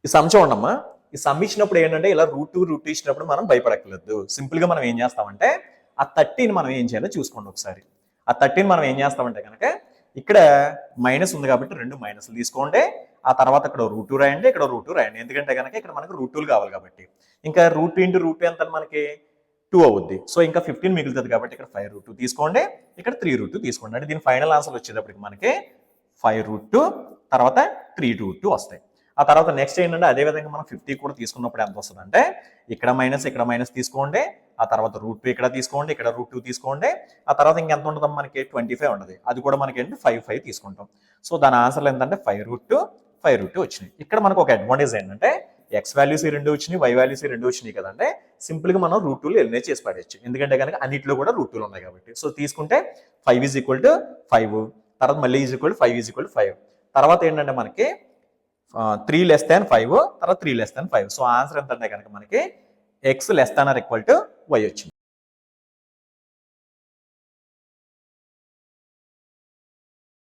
ఈ సమ్ చూడమ్మా, ఈ సమ్ ఇచ్చినప్పుడు ఏంటంటే ఇలా రూట్ ఇచ్చినప్పుడు మనం భయపడక్కర్లేదు. సింపుల్ గా మనం ఏం చేస్తామంటే ఆ 30ని మనం ఏం చేయాలో చూసుకోండి ఒకసారి. ఆ 30ని మనం ఏం చేస్తామంటే కనుక ఇక్కడ మైనస్ ఉంది కాబట్టి 2 మైనస్లు తీసుకోండి. ఆ తర్వాత ఇక్కడ √2 రాయండి, ఇక్కడ √2 రాయండి. ఎందుకంటే కనుక ఇక్కడ మనకు √2 కావాలి కాబట్టి. ఇంకా √2 × √2 ఎంత మనకి 2 అవుద్ది. సో ఇంకా 15 మిగులుతుంది కాబట్టి ఇక్కడ 5√2 తీసుకోండి, ఇక్కడ 3√2 తీసుకోండి. అంటే దీని ఫైనల్ ఆన్సర్ వచ్చేటప్పటికి మనకి 5√2 తర్వాత 3√2 వస్తాయి. ఆ తర్వాత నెక్స్ట్ ఏంటంటే అదే విధంగా మనం 50 కూడా తీసుకున్నప్పుడు ఎంత వస్తుంది అంటే ఇక్కడ మైనస్ తీసుకోండి, ఆ తర్వాత √2 ఇక్కడ తీసుకోండి, ఇక్కడ √2 తీసుకోండి. ఆ తర్వాత ఇంకెంత ఉంటుంది మనకి 25 ఉండదు. అది కూడా మనకి ఏంటి 5 తీసుకుంటాం. సో దాని ఆన్సర్లు ఏంటంటే 5√2 వచ్చినాయి. ఇక్కడ మనకు ఒక అడ్వాంటేజ్ ఏంటంటే ఎక్స్ వాల్యూస్ 2 వచ్చినాయి, వై వాల్యూస్ 2 వచ్చినాయి కదంటే సింపుల్ గా మనం √2 ఎలిమినేట్ చేసి పడేయచ్చు. ఎందుకంటే కనుక అన్నింటిలో కూడా √2 ఉన్నాయి కాబట్టి. సో తీసుకుంటే 5 = 5, తర్వాత మళ్ళీ 5 తర్వాత ఏంటంటే మనకి 3 <5, తర్వాత 3 <5. సో ఆన్సర్ ఎంత అంటే కనుక మనకి x < y వచ్చింది.